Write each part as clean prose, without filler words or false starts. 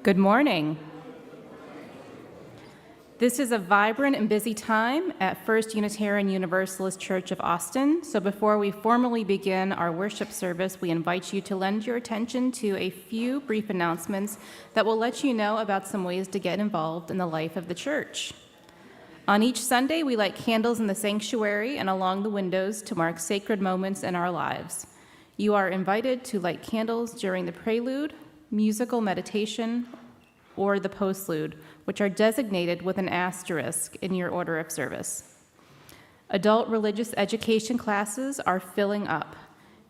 Good morning. This is a vibrant and busy time at First Unitarian Universalist Church of Austin. So before we formally begin our worship service, we invite you to lend your attention to a few brief announcements that will let you know about some ways to get involved in the life of the church. On each Sunday, we light candles in the sanctuary and along the windows to mark sacred moments in our lives. You are invited to light candles during the prelude, musical meditation, or the postlude, which are designated with an asterisk in your order of service. Adult religious education classes are filling up.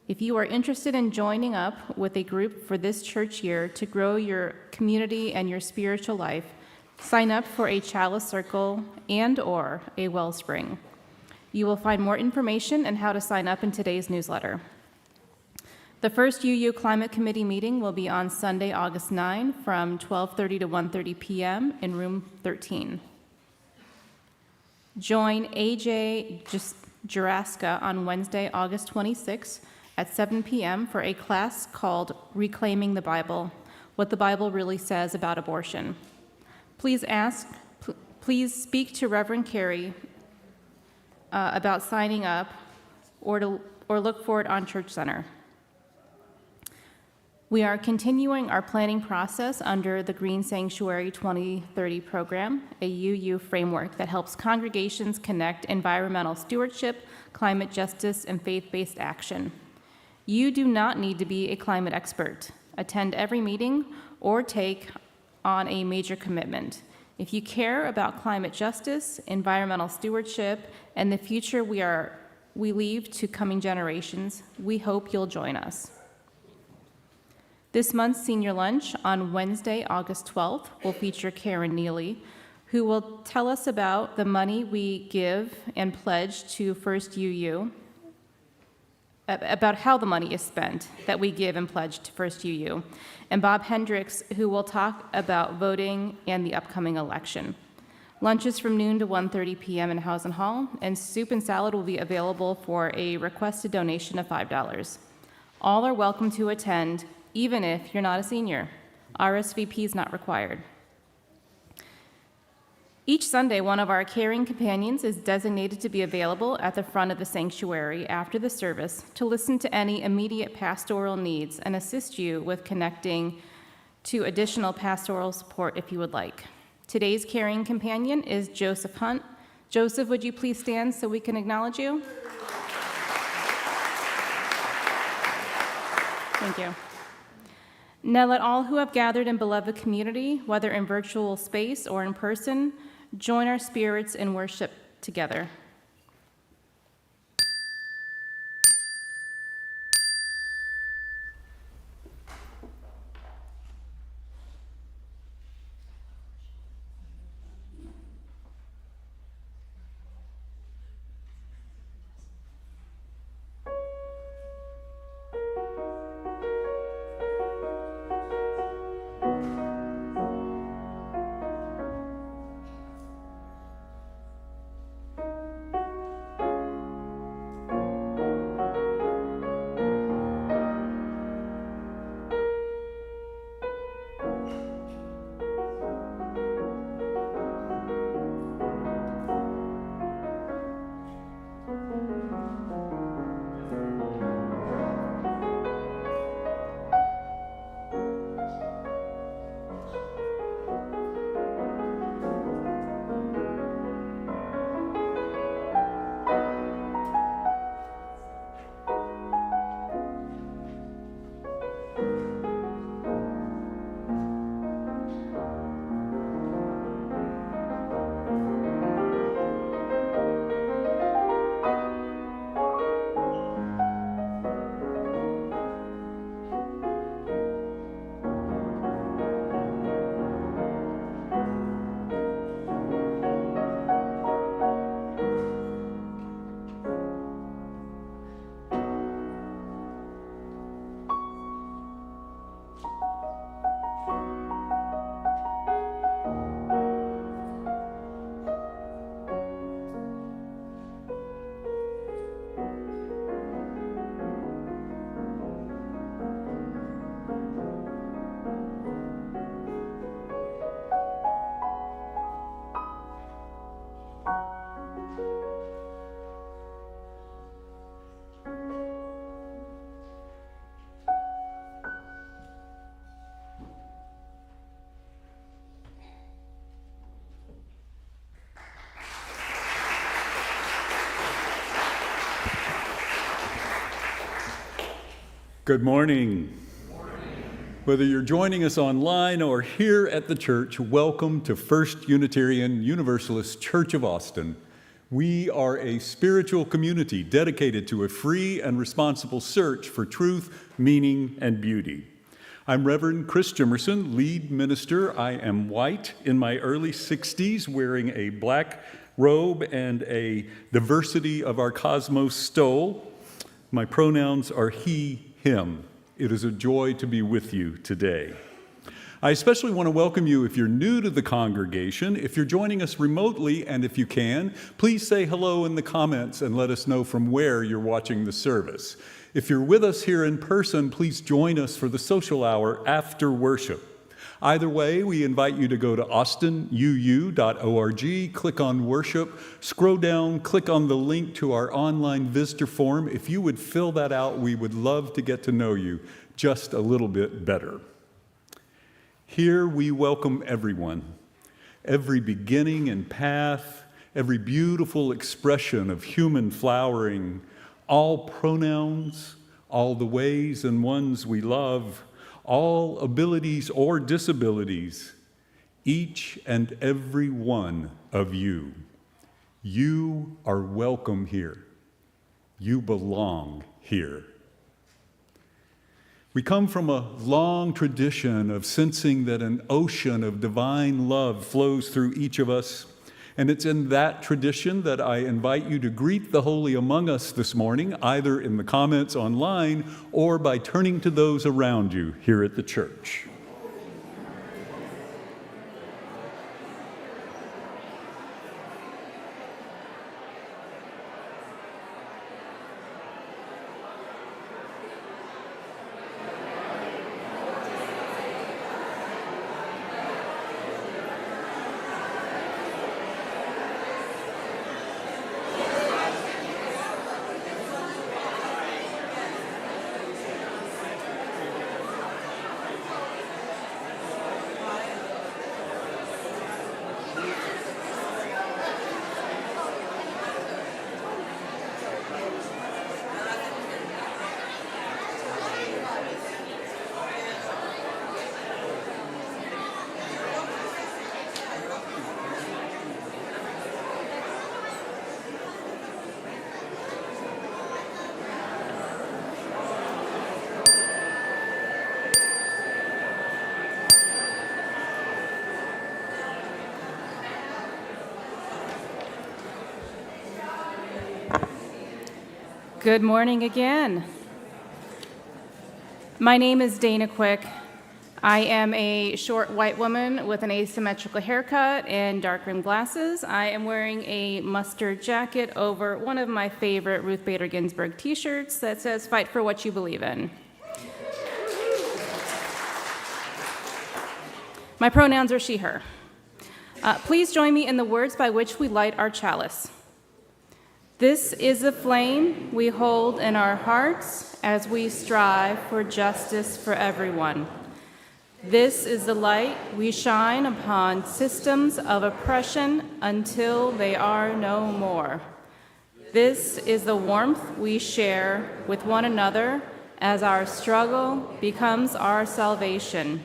If you are interested in joining up with a group for this church year to grow your community and your spiritual life, sign up for a chalice circle and/or a wellspring. You will find more information and how to sign up in today's newsletter. The first UU Climate Committee meeting will be on Sunday, August 9 from 12:30 to 1:30 p.m. in room 13. Join AJ Juraska on Wednesday, August 26 at 7 p.m. for a class called Reclaiming the Bible, What the Bible Really Says About Abortion. Please speak to Reverend Carey about signing up or look for it on Church Center. We are continuing our planning process under the Green Sanctuary 2030 program, a UU framework that helps congregations connect environmental stewardship, climate justice, and faith-based action. You do not need to be a climate expert, attend every meeting, or take on a major commitment. If you care about climate justice, environmental stewardship, and the future we leave to coming generations, we hope you'll join us. This month's senior lunch on Wednesday, August 12th, will feature Karen Neely, who will tell us about the money we give and pledge to First UU, about how the money is spent that we give and pledge to First UU, and Bob Hendricks, who will talk about voting and the upcoming election. Lunch is from noon to 1:30 p.m. in Housen Hall, and soup and salad will be available for a requested donation of $5. All are welcome to attend, even if you're not a senior. RSVP is not required. Each Sunday, one of our caring companions is designated to be available at the front of the sanctuary after the service to listen to any immediate pastoral needs and assist you with connecting to additional pastoral support if you would like. Today's caring companion is Joseph Hunt. Joseph, would you please stand so we can acknowledge you? Thank you. Now let all who have gathered in beloved community, whether in virtual space or in person, join our spirits in worship together. Good morning. Whether you're joining us online or here at the church, welcome to First Unitarian Universalist Church of Austin. We are a spiritual community dedicated to a free and responsible search for truth, meaning, and beauty. I'm Reverend Chris Jimerson, lead minister. I am white in my early 60s, wearing a black robe and a Diversity of Our Cosmos stole. My pronouns are he, him. It is a joy to be with you today. I especially want to welcome you if you're new to the congregation. If you're joining us remotely, and if you can, please say hello in the comments and let us know from where you're watching the service. If you're with us here in person, please join us for the social hour after worship. Either way, we invite you to go to austinuu.org, click on worship, scroll down, click on the link to our online visitor form. If you would fill that out, we would love to get to know you just a little bit better. Here we welcome everyone, every beginning and path, every beautiful expression of human flowering, all pronouns, all the ways and ones we love, all abilities or disabilities, each and every one of you. You are welcome here. You belong here. We come from a long tradition of sensing that an ocean of divine love flows through each of us. And it's in that tradition that I invite you to greet the holy among us this morning, either in the comments online or by turning to those around you here at the church. Good morning again. My name is Dana Quick. I am a short white woman with an asymmetrical haircut and dark rimmed glasses. I am wearing a mustard jacket over one of my favorite Ruth Bader Ginsburg t-shirts that says, "Fight for what you believe in." My pronouns are she, her. Please join me in the words by which we light our chalice. This is the flame we hold in our hearts as we strive for justice for everyone. This is the light we shine upon systems of oppression until they are no more. This is the warmth we share with one another as our struggle becomes our salvation.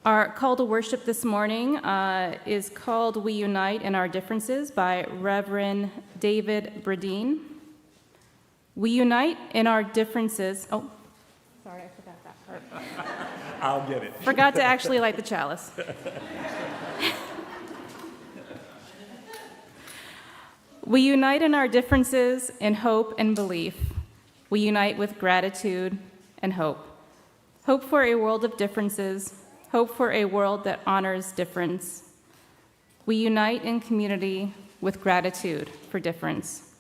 Our call to worship this morning is called "We Unite in Our Differences" by Reverend David Bradeen. We unite in our differences. Oh, sorry, I forgot that part. I'll get it. Forgot to actually light the chalice. We unite in our differences in hope and belief. We unite with gratitude and hope. Hope for a world of differences. Hope for a world that honors difference. We unite in community with gratitude for difference.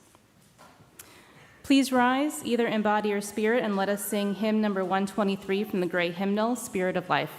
Please rise, either in body or spirit, and let us sing hymn number 123 from the Gray Hymnal, Spirit of Life.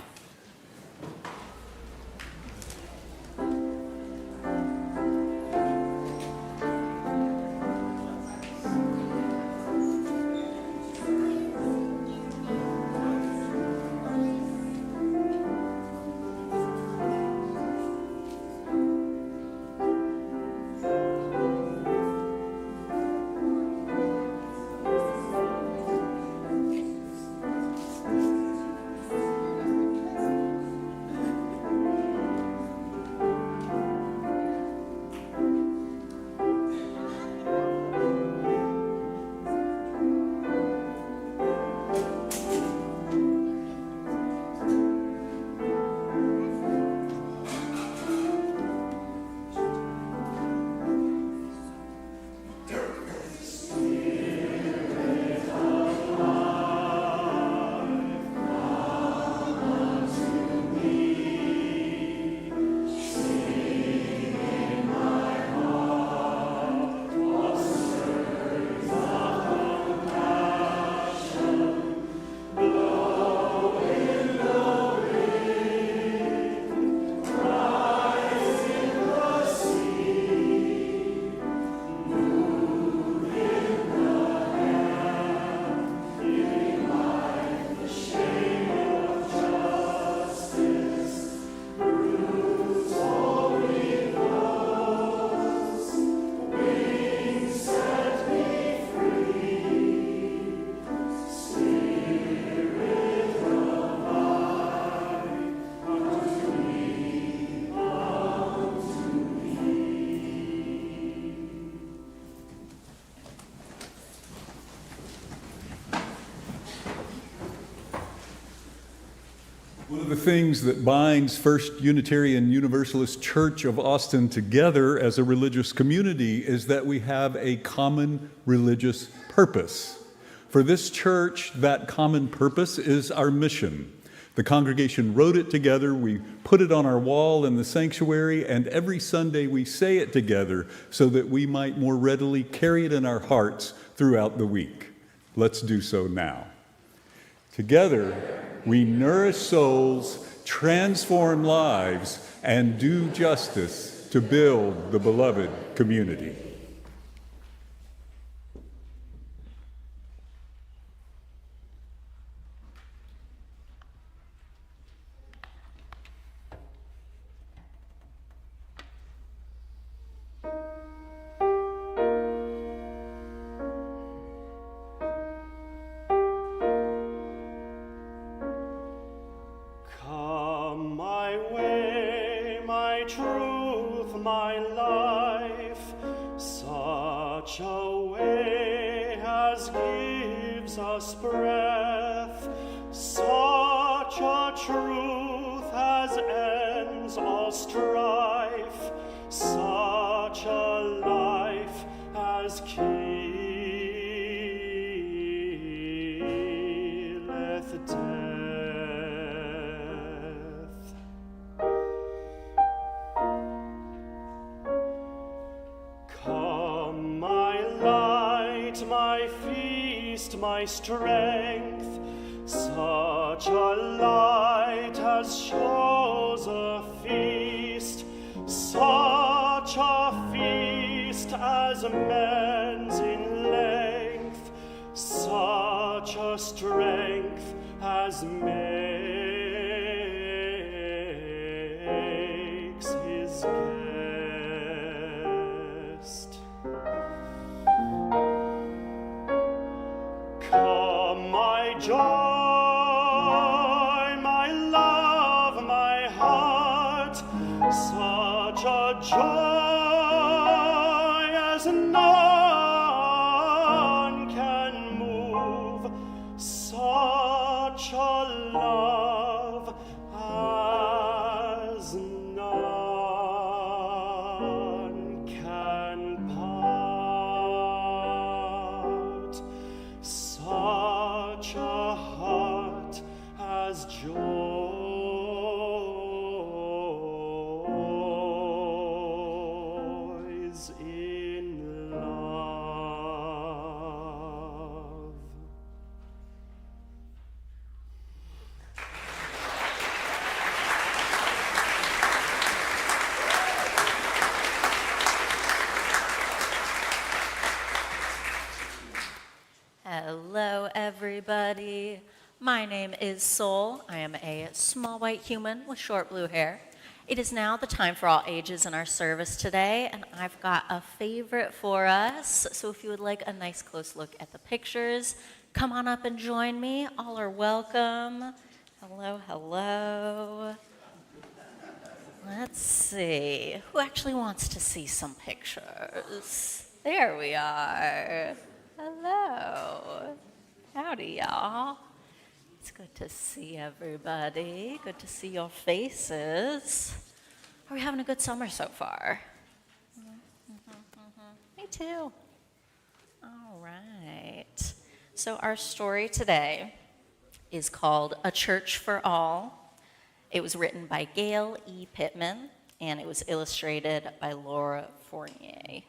One of the things that binds First Unitarian Universalist Church of Austin together as a religious community is that we have a common religious purpose. For this church, that common purpose is our mission. The congregation wrote it together, we put it on our wall in the sanctuary, and every Sunday we say it together so that we might more readily carry it in our hearts throughout the week. Let's do so now. Together, we nourish souls, transform lives, and do justice to build the beloved community. Come my way, my truth, my life, such a way as gives us breath, such a truth as ends all strife, such a life as killeth death. Come, my light, my feast, my strength, such a light as shows a feast, such a feast as mends in length, such a strength as makes his guest. Come, my joy, my love, my heart, such a joy as none can move, such a love as none can part, such a heart as joys in love. Hello, everybody. My name is Soul. I am a small white human with short blue hair. It is now the time for all ages in our service today, and I've got a favorite for us. So if you would like a nice close look at the pictures, come on up and join me. All are welcome. Hello, hello. Let's see. Who actually wants to see some pictures? There we are. Hello. Howdy, y'all. It's good to see everybody. Good to see your faces. Are we having a good summer so far? Me too. All right. So our story today is called A Church for All. It was written by Gail E. Pittman, and it was illustrated by Laura Fournier.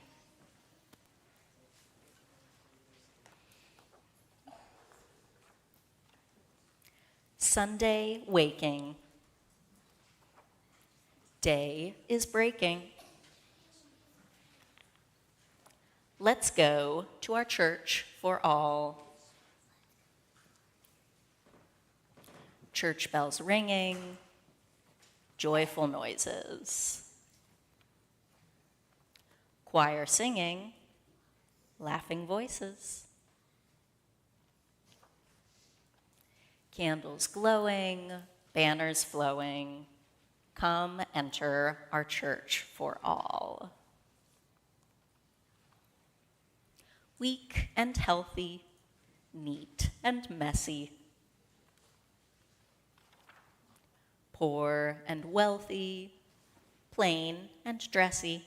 Sunday waking. Day is breaking. Let's go to our church for all. Church bells ringing, joyful noises. Choir singing, laughing voices. Candles glowing, banners flowing. Come enter our church for all. Weak and healthy, neat and messy. poor and wealthy, plain and dressy,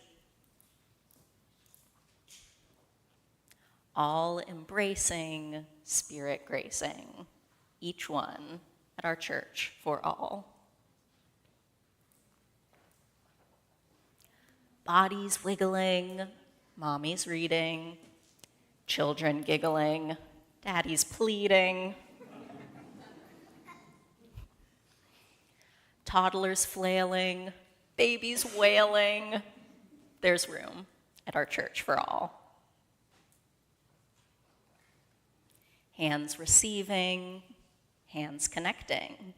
all embracing, spirit gracing, each one at our church for all. Bodies wiggling, mommies reading, children giggling, daddies pleading, toddlers flailing, babies wailing. There's room at our church for all. Hands receiving, hands connecting.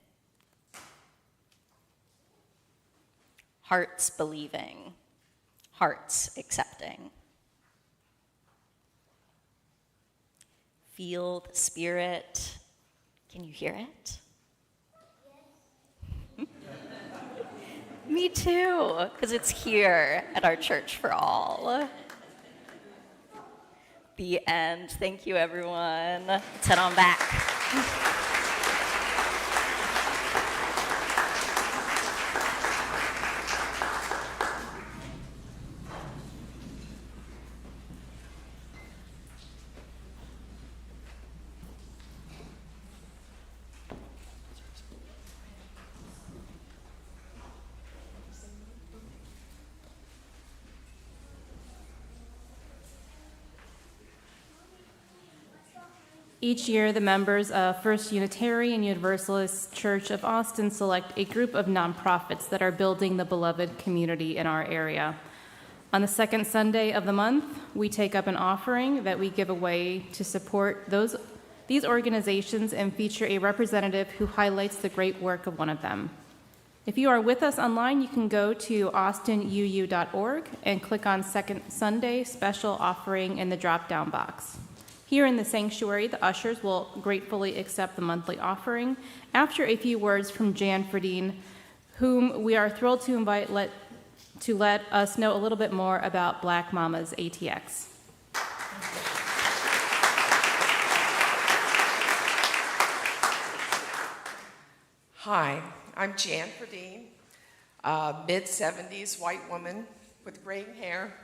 Hearts believing, hearts accepting. Feel the Spirit. Can you hear it? Me too, because it's here at our church for all. The end. Thank you, everyone. Let's head on back. Each year, the members of First Unitarian Universalist Church of Austin select a group of nonprofits that are building the beloved community in our area. On the second Sunday of the month, we take up an offering that we give away to support these organizations and feature a representative who highlights the great work of one of them. If you are with us online, you can go to austinuu.org and click on Second Sunday Special Offering in the drop-down box. Here in the sanctuary, the ushers will gratefully accept the monthly offering after a few words from Jan Ferdine, whom we are thrilled to invite to let us know a little bit more about Black Mamas ATX. Hi, I'm Jan Ferdine, mid-70s white woman with graying hair,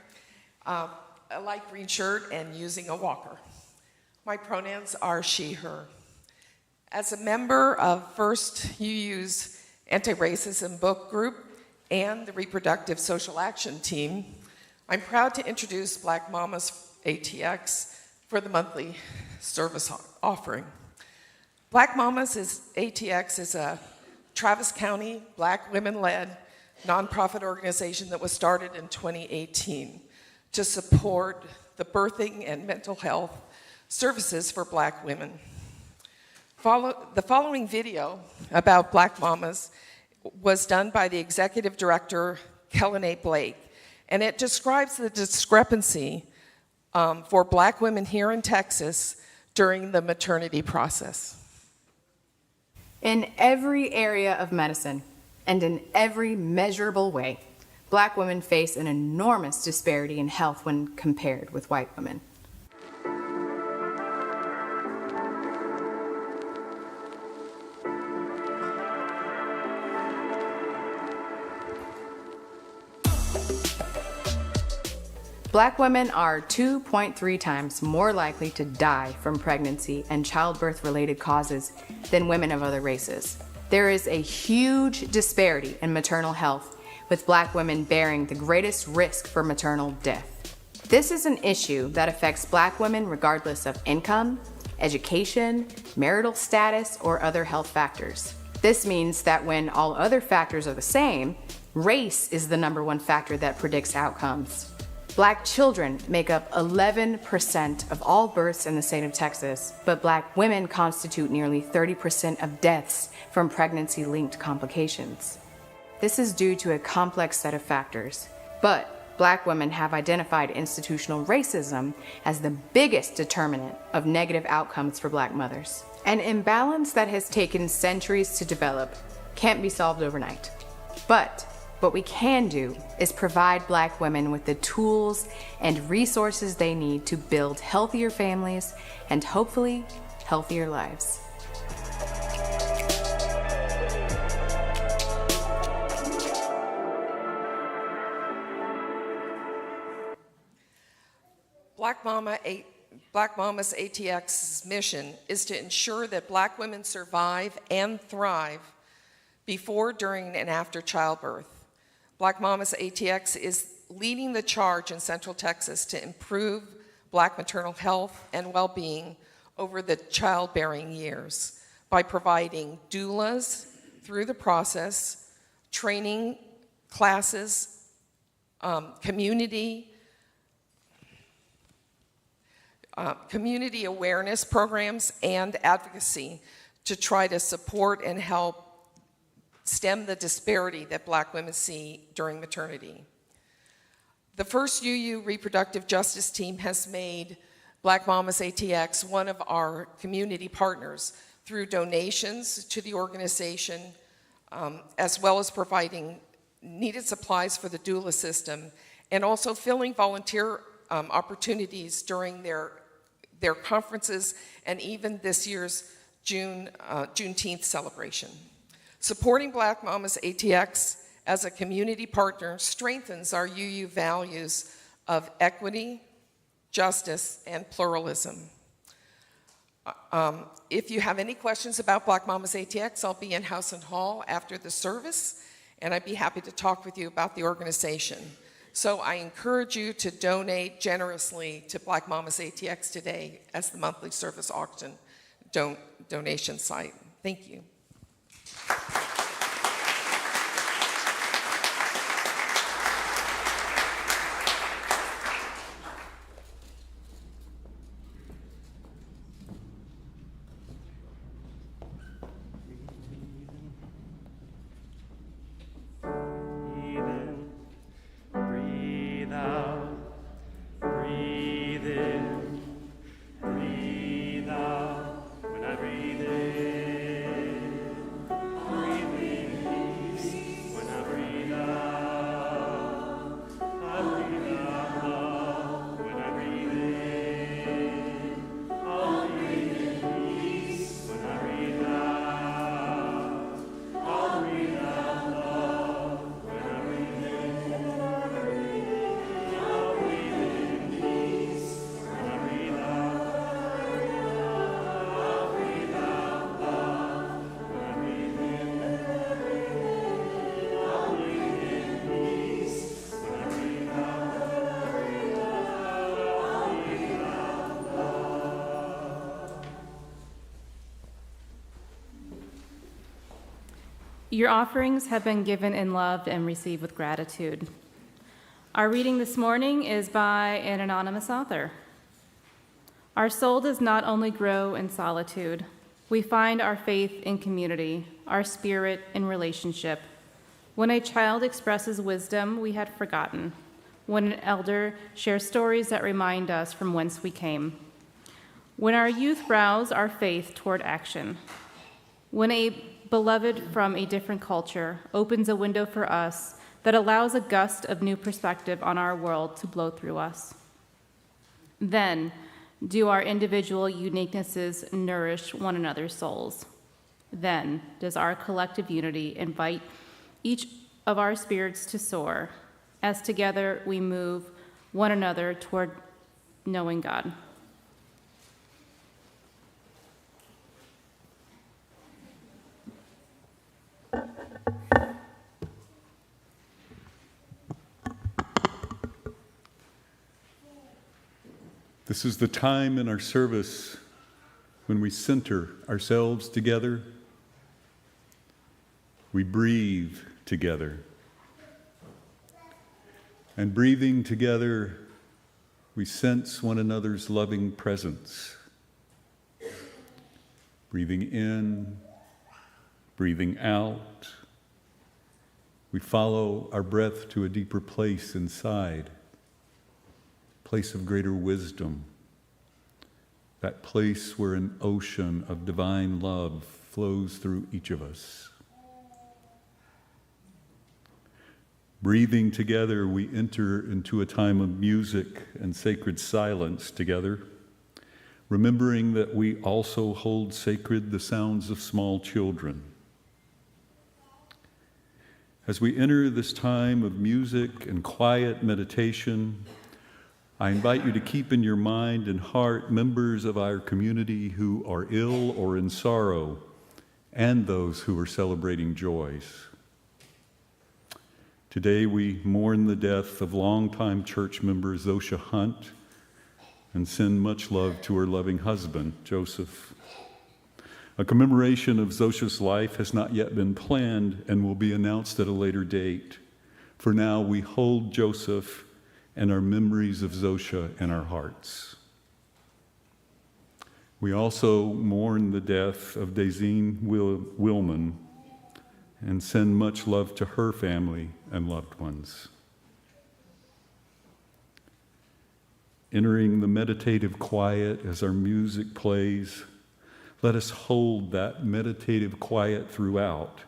a light green shirt, and using a walker. My pronouns are she, her. As a member of First UU's anti-racism book group and the reproductive social action team, I'm proud to introduce Black Mamas ATX for the monthly service offering. Black Mamas ATX is a Travis County Black women-led nonprofit organization that was started in 2018 to support the birthing and mental health services for Black women. The following video about Black Mamas was done by the executive director, Kellen A. Blake, and it describes the discrepancy for Black women here in Texas during the maternity process. In every area of medicine and in every measurable way, Black women face an enormous disparity in health when compared with white women. Black women are 2.3 times more likely to die from pregnancy and childbirth-related causes than women of other races. There is a huge disparity in maternal health, with Black women bearing the greatest risk for maternal death. This is an issue that affects Black women regardless of income, education, marital status, or other health factors. This means that when all other factors are the same, race is the #1 factor that predicts outcomes. Black children make up 11% of all births in the state of Texas, but Black women constitute nearly 30% of deaths from pregnancy-linked complications. This is due to a complex set of factors, but Black women have identified institutional racism as the biggest determinant of negative outcomes for Black mothers. An imbalance that has taken centuries to develop can't be solved overnight. But what we can do is provide Black women with the tools and resources they need to build healthier families and hopefully healthier lives. Black Mamas ATX's mission is to ensure that Black women survive and thrive before, during, and after childbirth. Black Mamas ATX is leading the charge in Central Texas to improve Black maternal health and well-being over the childbearing years by providing doulas through the process, training classes, community awareness programs, and advocacy to try to support and help stem the disparity that Black women see during maternity. The First UU Reproductive Justice Team has made Black Mamas ATX one of our community partners through donations to the organization, as well as providing needed supplies for the doula system, and also filling volunteer opportunities during their conferences and even this year's Juneteenth celebration. Supporting Black Mamas ATX as a community partner strengthens our UU values of equity, justice, and pluralism. If you have any questions about Black Mamas ATX, I'll be in House and Hall after the service, and I'd be happy to talk with you about the organization. So I encourage you to donate generously to Black Mamas ATX today as the monthly service auction donation site. Thank you. Breathe out, breathe in, breathe out. When I breathe in, breathe in peace. When I breathe out love. When I breathe in, I'll breathe in peace. When I breathe out, I'll breathe out love. When I breathe in, I'll breathe in peace. When I breathe out, I'll breathe out love. When I breathe in, I'll breathe in peace. When I breathe out, I'll breathe out love. Your offerings have been given in love and received with gratitude. Our reading this morning is by an anonymous author. Our soul does not only grow in solitude. We find our faith in community, our spirit in relationship. When a child expresses wisdom we had forgotten, when an elder shares stories that remind us from whence we came, when our youth rouse our faith toward action, when a beloved from a different culture opens a window for us that allows a gust of new perspective on our world to blow through us. Then do our individual uniquenesses nourish one another's souls. Then does our collective unity invite each of our spirits to soar, as together we move one another toward knowing God. This is the time in our service when we center ourselves together. We breathe together. And breathing together, we sense one another's loving presence. Breathing in, breathing out. We follow our breath to a deeper place inside. Place of greater wisdom, that place where an ocean of divine love flows through each of us. Breathing together, we enter into a time of music and sacred silence together, remembering that we also hold sacred the sounds of small children. As we enter this time of music and quiet meditation, I invite you to keep in your mind and heart members of our community who are ill or in sorrow, and those who are celebrating joys. Today we mourn the death of longtime church member Zosha Hunt and send much love to her loving husband, Joseph. A commemoration of Zosha's life has not yet been planned and will be announced at a later date. For now, we hold Joseph and our memories of Zosha in our hearts. We also mourn the death of Daisine Willman and send much love to her family and loved ones. Entering the meditative quiet as our music plays, let us hold that meditative quiet throughout,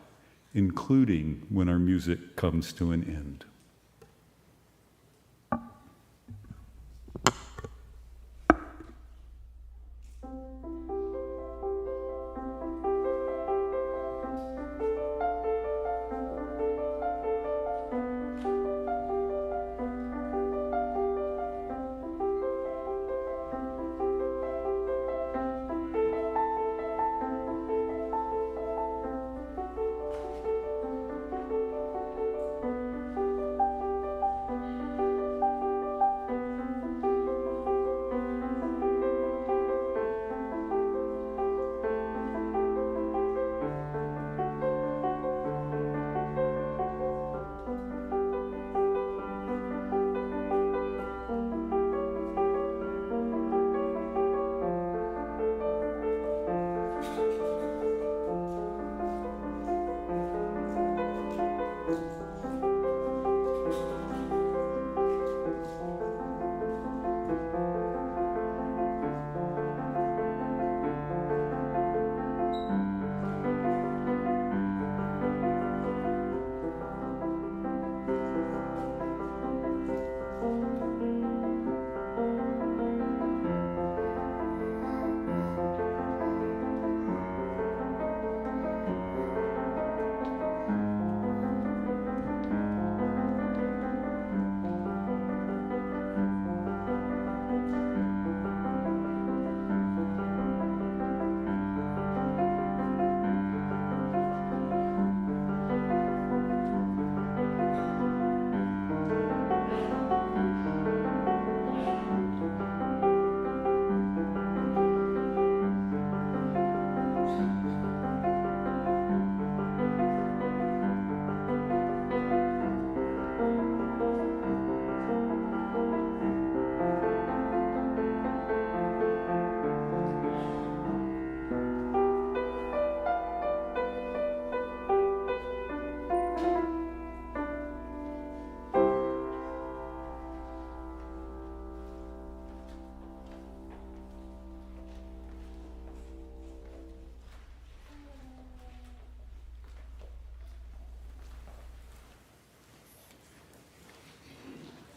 including when our music comes to an end.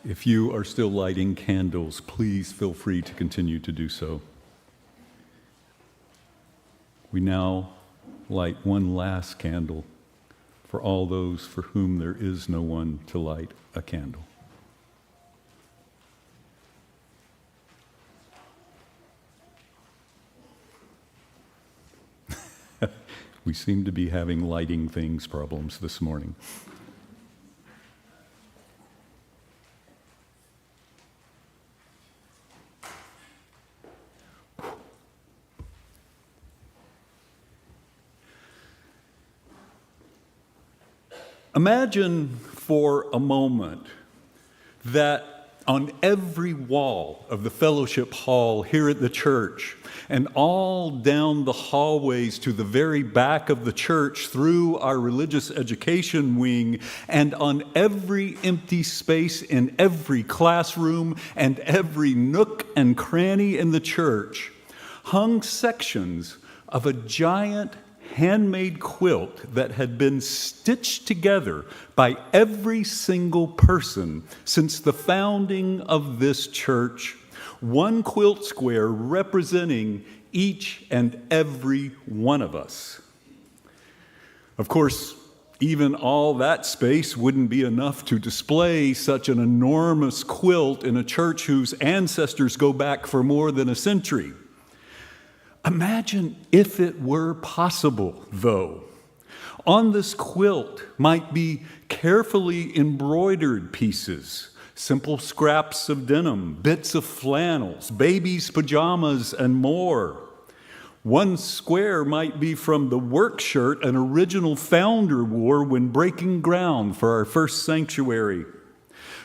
If you are still lighting candles, please feel free to continue to do so. We now light one last candle for all those for whom there is no one to light a candle. We seem to be having lighting things problems this morning. Imagine for a moment that on every wall of the fellowship hall here at the church, and all down the hallways to the very back of the church through our religious education wing, and on every empty space in every classroom and every nook and cranny in the church, hung sections of a giant handmade quilt that had been stitched together by every single person since the founding of this church, one quilt square representing each and every one of us. Of course, Even all that space wouldn't be enough to display such an enormous quilt in a church whose ancestors go back for more than a century. Imagine if it were possible, though. On this quilt might be carefully embroidered pieces, simple scraps of denim, bits of flannels, babies' pajamas, and more. One square might be from the work shirt an original founder wore when breaking ground for our first sanctuary.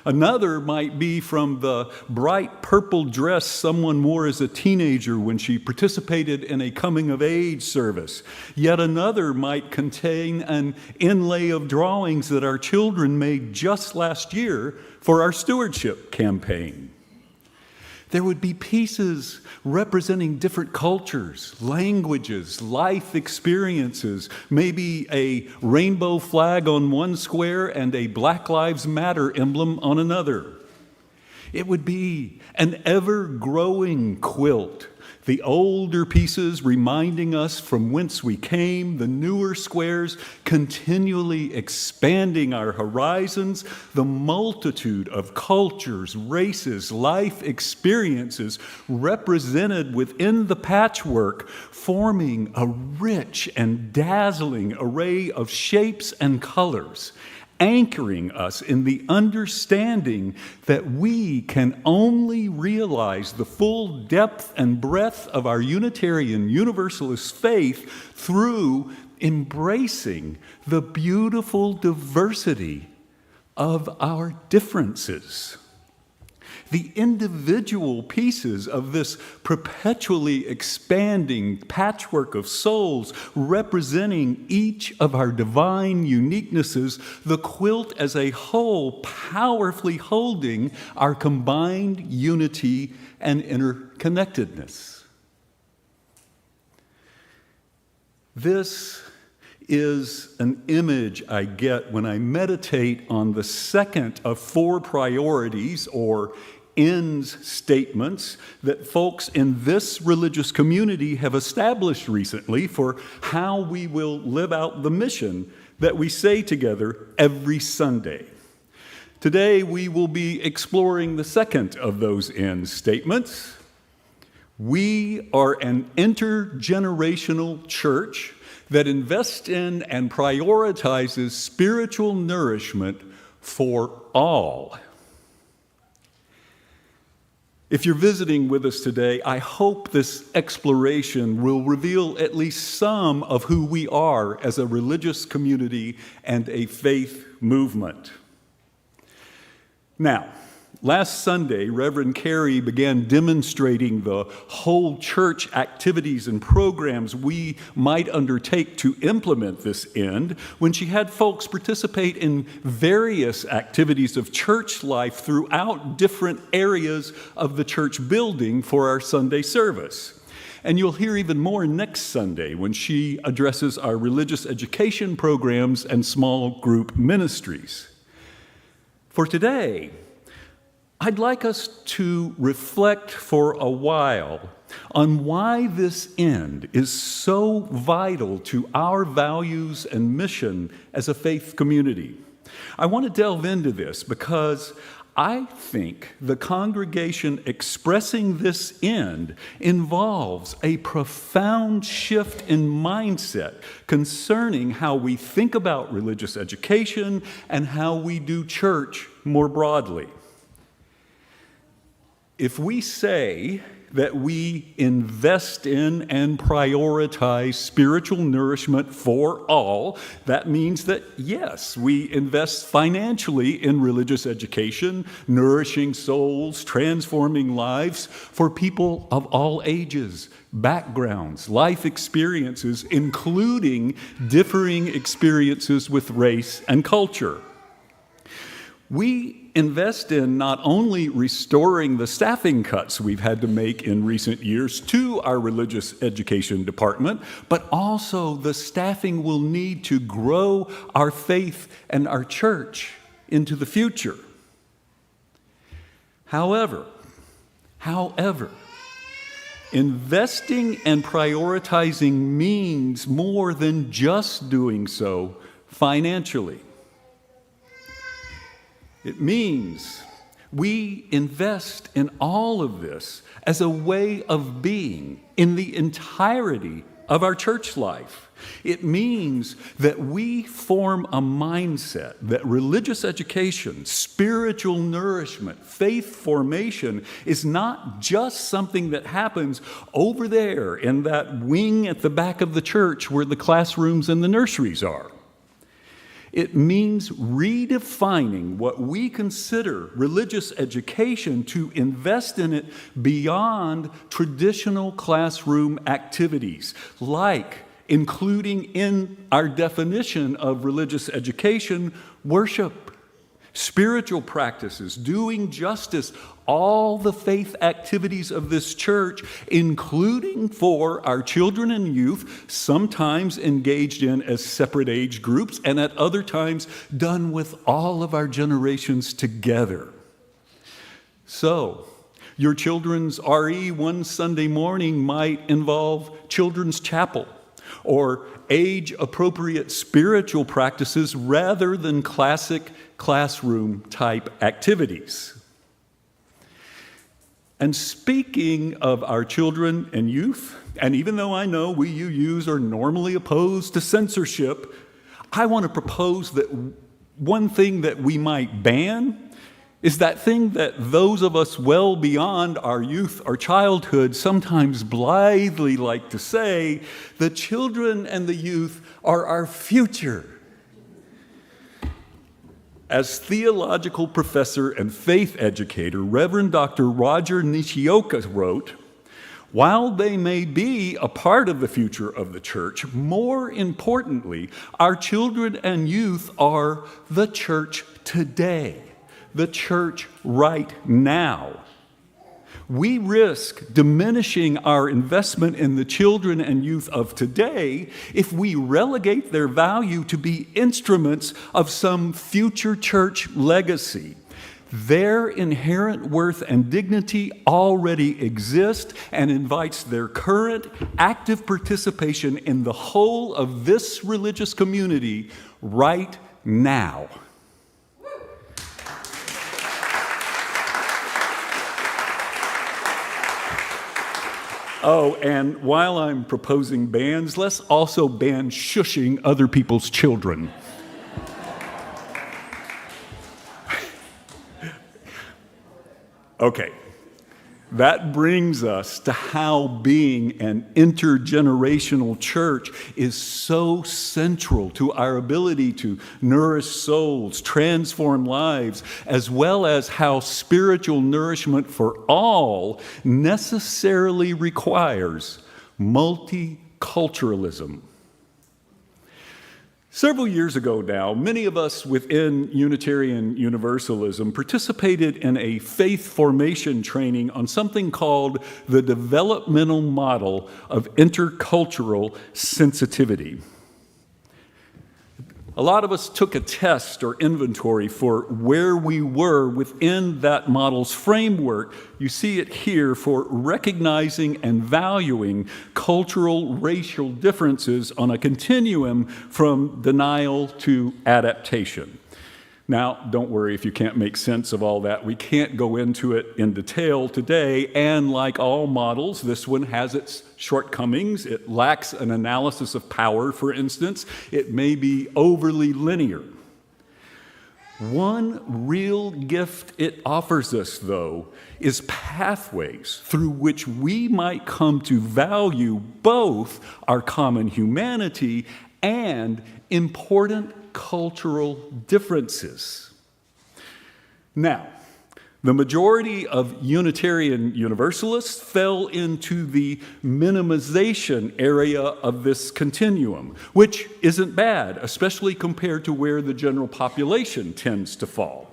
Another might be from the bright purple dress someone wore as a teenager when she participated in a coming-of-age service. Yet another might contain an inlay of drawings that our children made just last year for our stewardship campaign. There would be pieces representing different cultures, languages, life experiences, maybe a rainbow flag on one square and a Black Lives Matter emblem on another. It would be an ever-growing quilt, the older pieces reminding us from whence we came, the newer squares continually expanding our horizons, the multitude of cultures, races, life experiences represented within the patchwork, forming a rich and dazzling array of shapes and colors, anchoring us in the understanding that we can only realize the full depth and breadth of our Unitarian Universalist faith through embracing the beautiful diversity of our differences. The individual pieces of this perpetually expanding patchwork of souls representing each of our divine uniquenesses, the quilt as a whole powerfully holding our combined unity and interconnectedness. This is an image I get when I meditate on the second of four priorities or ends statements that folks in this religious community have established recently for how we will live out the mission that we say together every Sunday. Today we will be exploring the second of those end statements. We are an intergenerational church that invests in and prioritizes spiritual nourishment for all. If you're visiting with us today, I hope this exploration will reveal at least some of who we are as a religious community and a faith movement. Now, last Sunday, Reverend Carey began demonstrating the whole church activities and programs we might undertake to implement this end when she had folks participate in various activities of church life throughout different areas of the church building for our Sunday service. And you'll hear even more next Sunday when she addresses our religious education programs and small group ministries. For today, I'd like us to reflect for a while on why this end is so vital to our values and mission as a faith community. I want to delve into this because I think the congregation expressing this end involves a profound shift in mindset concerning how we think about religious education and how we do church more broadly. If we say that we invest in and prioritize spiritual nourishment for all, that means that, yes, we invest financially in religious education, nourishing souls, transforming lives for people of all ages, backgrounds, life experiences, including differing experiences with race and culture. We invest in not only restoring the staffing cuts we've had to make in recent years to our religious education department, but also the staffing we'll need to grow our faith and our church into the future. However, investing and prioritizing means more than just doing so financially. It means we invest in all of this as a way of being in the entirety of our church life. It means that we form a mindset that religious education, spiritual nourishment, faith formation is not just something that happens over there in that wing at the back of the church where the classrooms and the nurseries are. It means redefining what we consider religious education to invest in it beyond traditional classroom activities, like including in our definition of religious education, worship, spiritual practices, doing justice, all the faith activities of this church, including for our children and youth, sometimes engaged in as separate age groups, and at other times done with all of our generations together. So, your children's RE one Sunday morning might involve children's chapel, or age-appropriate spiritual practices rather than classic classroom-type activities. And speaking of our children and youth, and even though I know we UUs are normally opposed to censorship, I want to propose that one thing that we might ban is that thing that those of us well beyond our youth or childhood sometimes blithely like to say: the children and the youth are our future. As theological professor and faith educator, Reverend Dr. Roger Nishioka wrote, "While they may be a part of the future of the church, more importantly, our children and youth are the church today, the church right now. We risk diminishing our investment in the children and youth of today if we relegate their value to be instruments of some future church legacy. Their inherent worth and dignity already exist and invites their current active participation in the whole of this religious community right now." Oh, and while I'm proposing bans, let's also ban shushing other people's children. Okay, that brings us to how being an intergenerational church is so central to our ability to nourish souls, transform lives, as well as how spiritual nourishment for all necessarily requires multiculturalism. Several years ago now, many of us within Unitarian Universalism participated in a faith formation training on something called the developmental model of intercultural sensitivity. A lot of us took a test or inventory for where we were within that model's framework. You see it here for recognizing and valuing cultural, racial differences on a continuum from denial to adaptation. Now, don't worry if you can't make sense of all that. We can't go into it in detail today, and like all models, this one has its shortcomings. It lacks an analysis of power, for instance. It may be overly linear. One real gift it offers us, though, is pathways through which we might come to value both our common humanity and important cultural differences. Now, the majority of Unitarian Universalists fell into the minimization area of this continuum, which isn't bad, especially compared to where the general population tends to fall.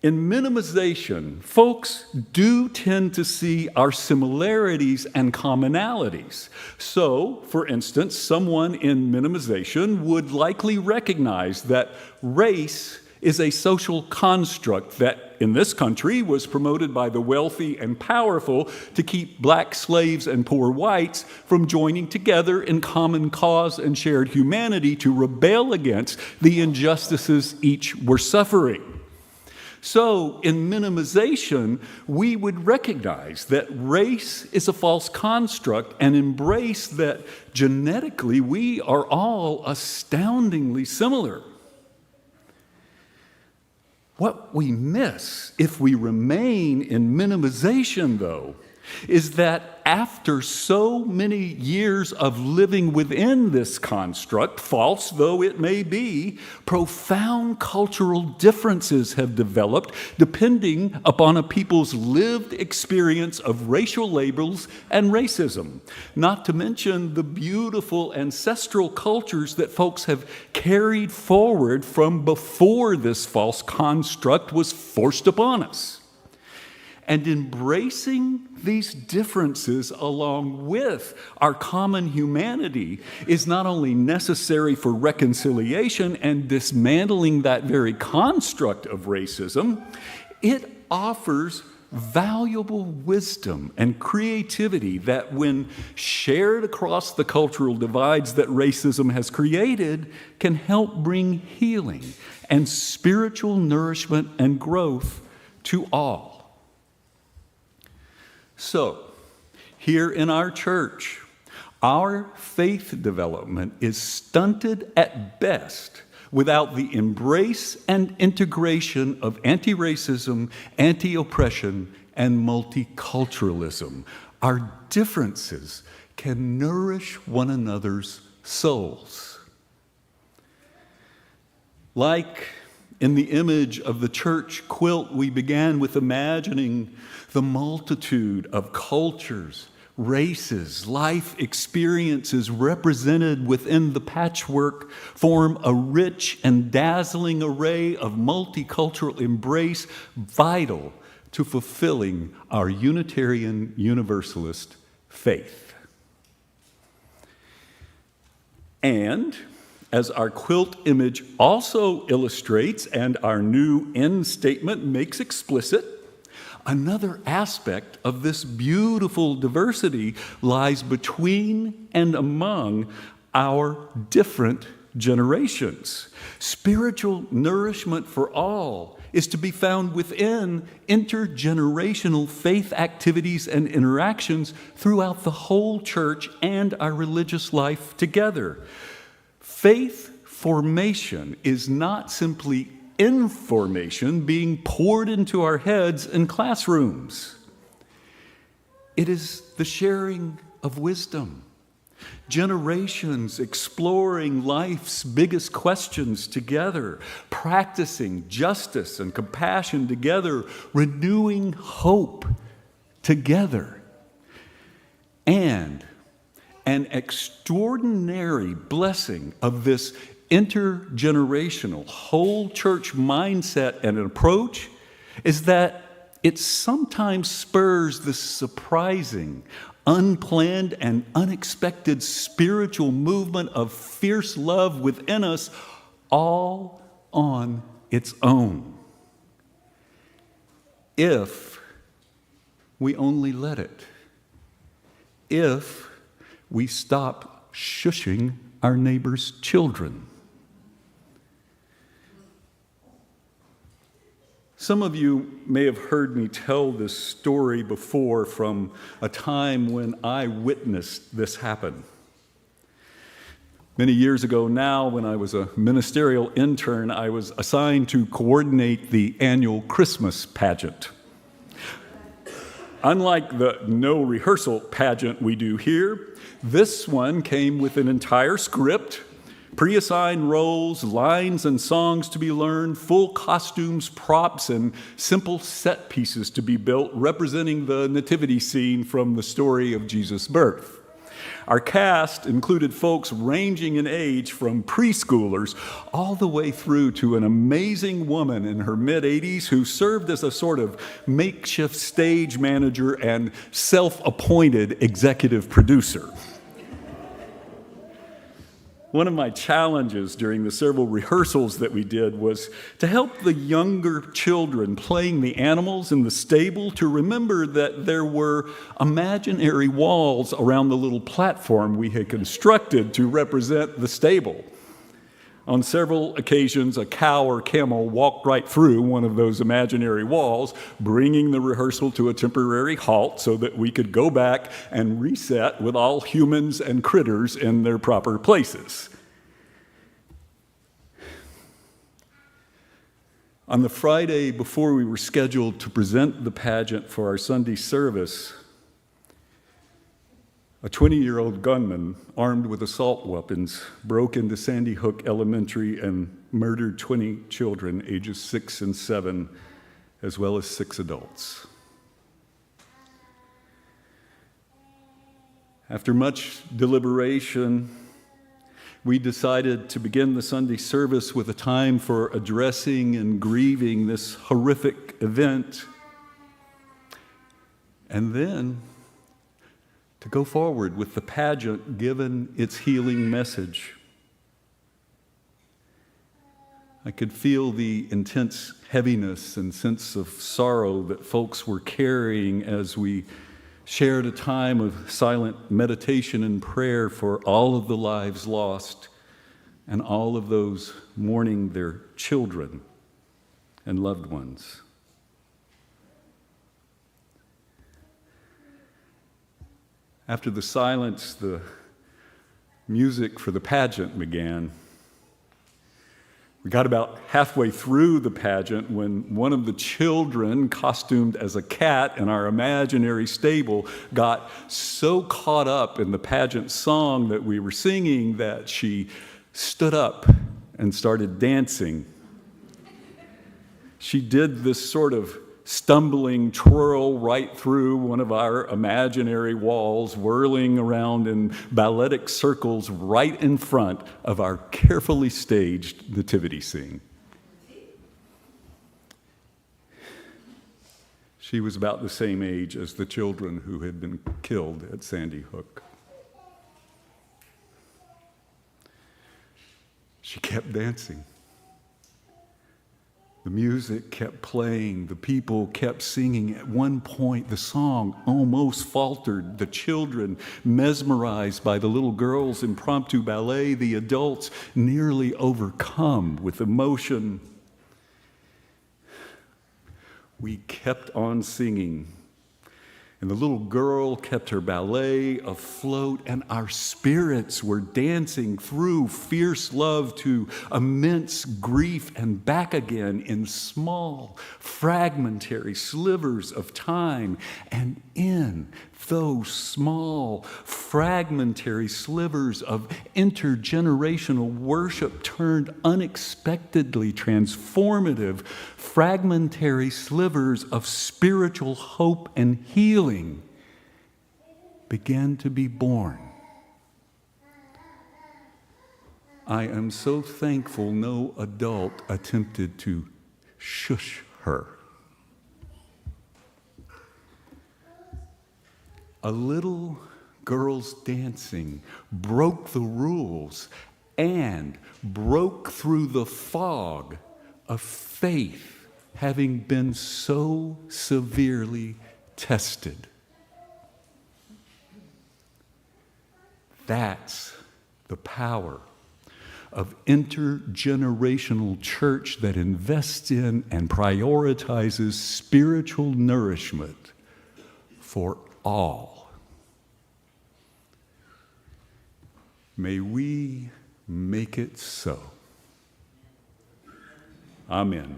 In minimization, folks do tend to see our similarities and commonalities. So, for instance, someone in minimization would likely recognize that race is a social construct that in this country was promoted by the wealthy and powerful to keep black slaves and poor whites from joining together in common cause and shared humanity to rebel against the injustices each were suffering. So, in minimization, we would recognize that race is a false construct and embrace that genetically we are all astoundingly similar. What we miss if we remain in minimization, though, is that after so many years of living within this construct, false though it may be, profound cultural differences have developed depending upon a people's lived experience of racial labels and racism, not to mention the beautiful ancestral cultures that folks have carried forward from before this false construct was forced upon us. And embracing these differences along with our common humanity is not only necessary for reconciliation and dismantling that very construct of racism, it offers valuable wisdom and creativity that, when shared across the cultural divides that racism has created, can help bring healing and spiritual nourishment and growth to all. So, here in our church, our faith development is stunted at best without the embrace and integration of anti-racism, anti-oppression, and multiculturalism. Our differences can nourish one another's souls. Like in the image of the church quilt, we began with imagining the multitude of cultures, races, life experiences represented within the patchwork form a rich and dazzling array of multicultural embrace vital to fulfilling our Unitarian Universalist faith. And as our quilt image also illustrates and our new end statement makes explicit, another aspect of this beautiful diversity lies between and among our different generations. Spiritual nourishment for all is to be found within intergenerational faith activities and interactions throughout the whole church and our religious life together. Faith formation is not simply information being poured into our heads in classrooms. It is the sharing of wisdom, generations exploring life's biggest questions together, practicing justice and compassion together, renewing hope together, and an extraordinary blessing of this intergenerational whole church mindset and approach is that it sometimes spurs the surprising, unplanned, and unexpected spiritual movement of fierce love within us all on its own. If we only let it. If we stop shushing our neighbor's children. Some of you may have heard me tell this story before from a time when I witnessed this happen. Many years ago now, when I was a ministerial intern, I was assigned to coordinate the annual Christmas pageant. Unlike the no rehearsal pageant we do here, this one came with an entire script, pre-assigned roles, lines and songs to be learned, full costumes, props, and simple set pieces to be built representing the nativity scene from the story of Jesus' birth. Our cast included folks ranging in age from preschoolers all the way through to an amazing woman in her mid-80s who served as a sort of makeshift stage manager and self-appointed executive producer. One of my challenges during the several rehearsals that we did was to help the younger children playing the animals in the stable to remember that there were imaginary walls around the little platform we had constructed to represent the stable. On several occasions, a cow or camel walked right through one of those imaginary walls, bringing the rehearsal to a temporary halt so that we could go back and reset with all humans and critters in their proper places. On the Friday before we were scheduled to present the pageant for our Sunday service, a 20-year-old gunman armed with assault weapons broke into Sandy Hook Elementary and murdered 20 children ages 6 and 7, as well as 6 adults. After much deliberation, we decided to begin the Sunday service with a time for addressing and grieving this horrific event, and then to go forward with the pageant given its healing message. I could feel the intense heaviness and sense of sorrow that folks were carrying as we shared a time of silent meditation and prayer for all of the lives lost and all of those mourning their children and loved ones. After the silence, the music for the pageant began. We got about halfway through the pageant when one of the children, costumed as a cat in our imaginary stable, got so caught up in the pageant song that we were singing that she stood up and started dancing. She did this sort of stumbling twirl right through one of our imaginary walls, whirling around in balletic circles right in front of our carefully staged nativity scene. She was about the same age as the children who had been killed at Sandy Hook. She kept dancing. The music kept playing. The people kept singing. At one point, the song almost faltered. The children, mesmerized by the little girl's impromptu ballet, the adults nearly overcome with emotion. We kept on singing. And the little girl kept her ballet afloat, and our spirits were dancing through fierce love to immense grief and back again in small, fragmentary slivers of time. And in those small, fragmentary slivers of intergenerational worship turned unexpectedly transformative, fragmentary slivers of spiritual hope and healing began to be born. I am so thankful no adult attempted to shush her. A little girl's dancing broke the rules and broke through the fog of faith having been so severely tested. That's the power of intergenerational church that invests in and prioritizes spiritual nourishment for all. May we make it so. Amen.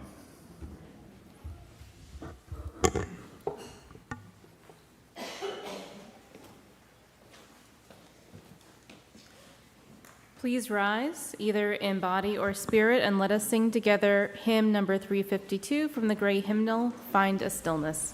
Please rise, either in body or spirit, and let us sing together hymn number 352 from the Gray Hymnal, Find a Stillness.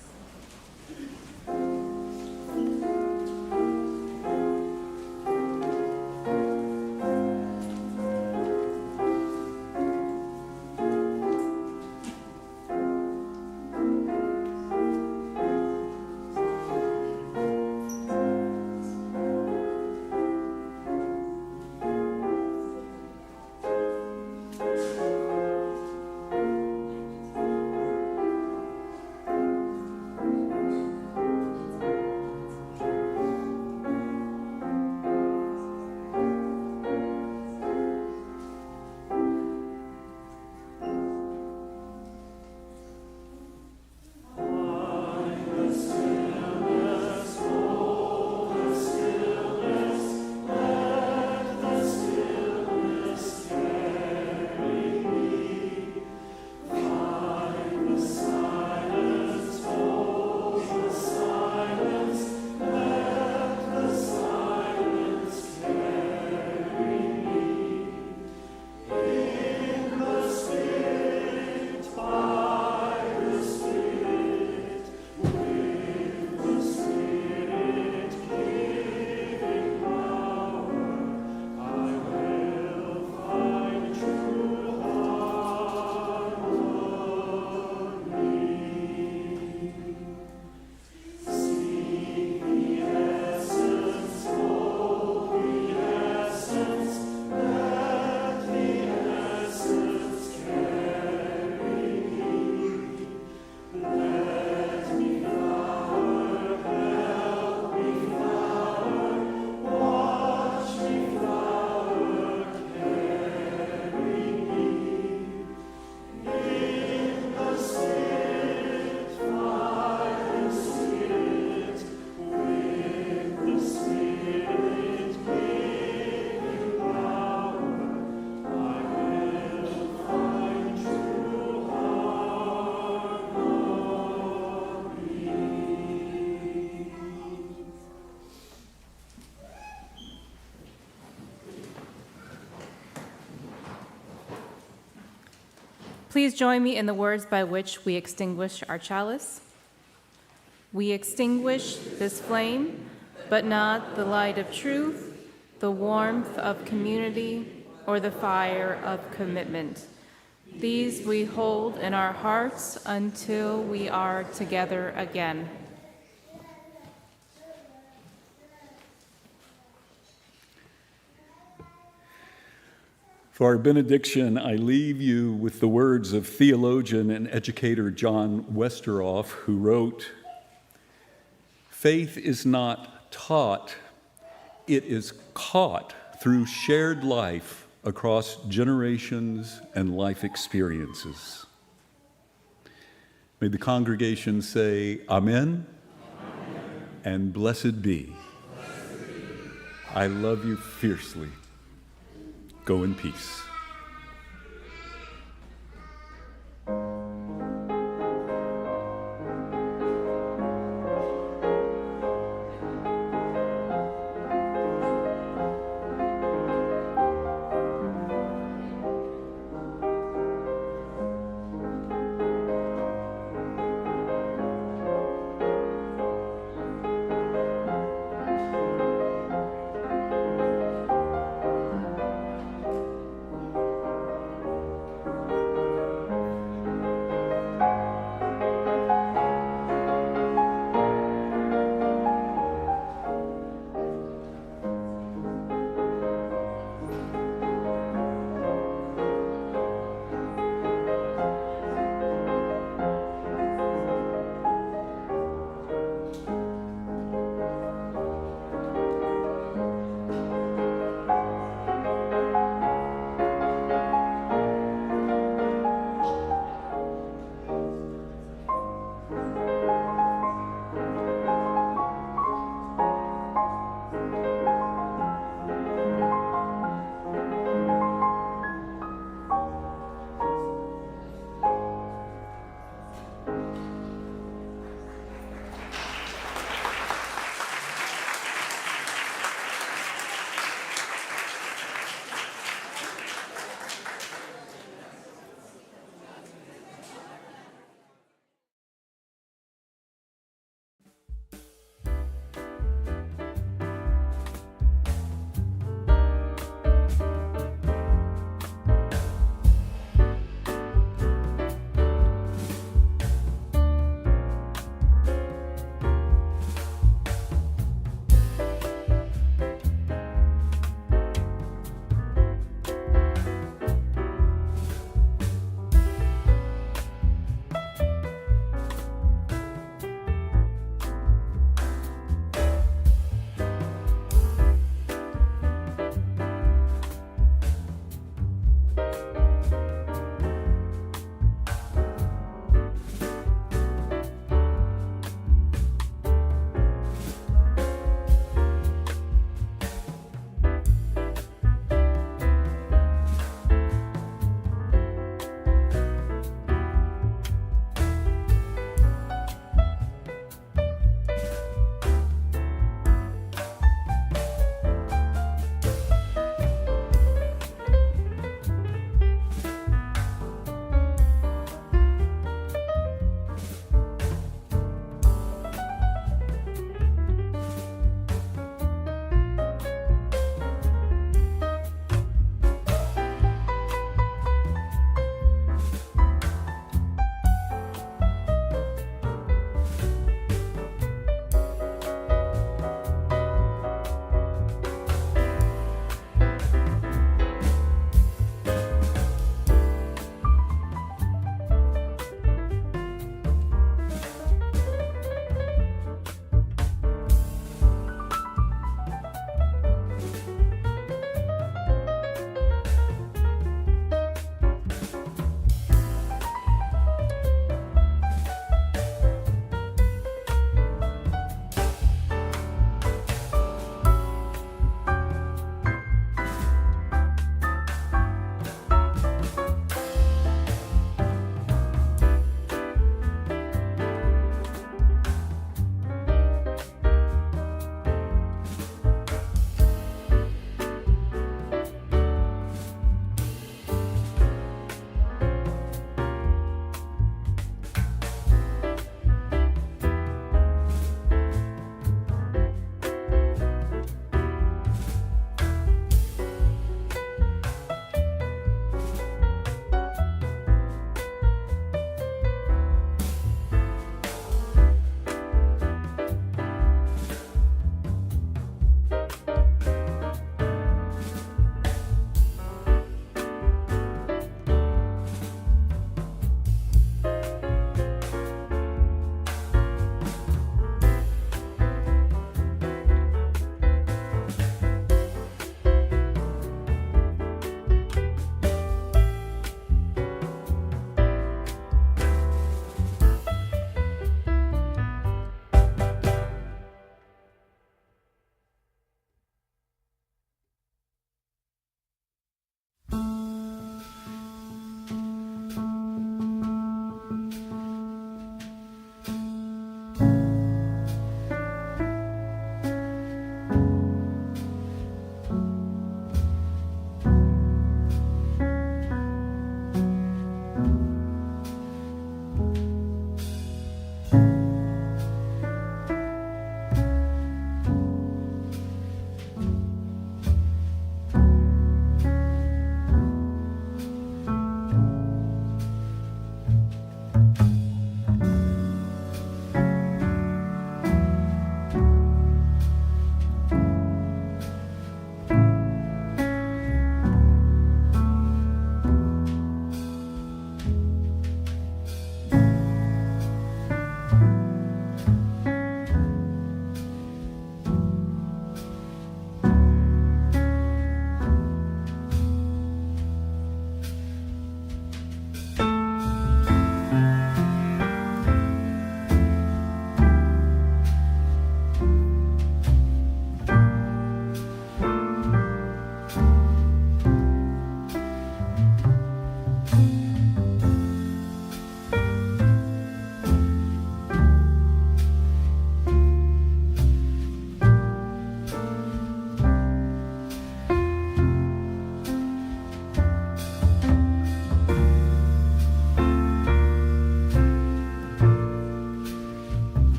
Please join me in the words by which we extinguish our chalice. We extinguish this flame, but not the light of truth, the warmth of community, or the fire of commitment. These we hold in our hearts until we are together again. For our benediction, I leave you with the words of theologian and educator John Westeroff, who wrote, "Faith is not taught, it is caught through shared life across generations and life experiences." May the congregation say, Amen, and blessed be. I love you fiercely. Go in peace.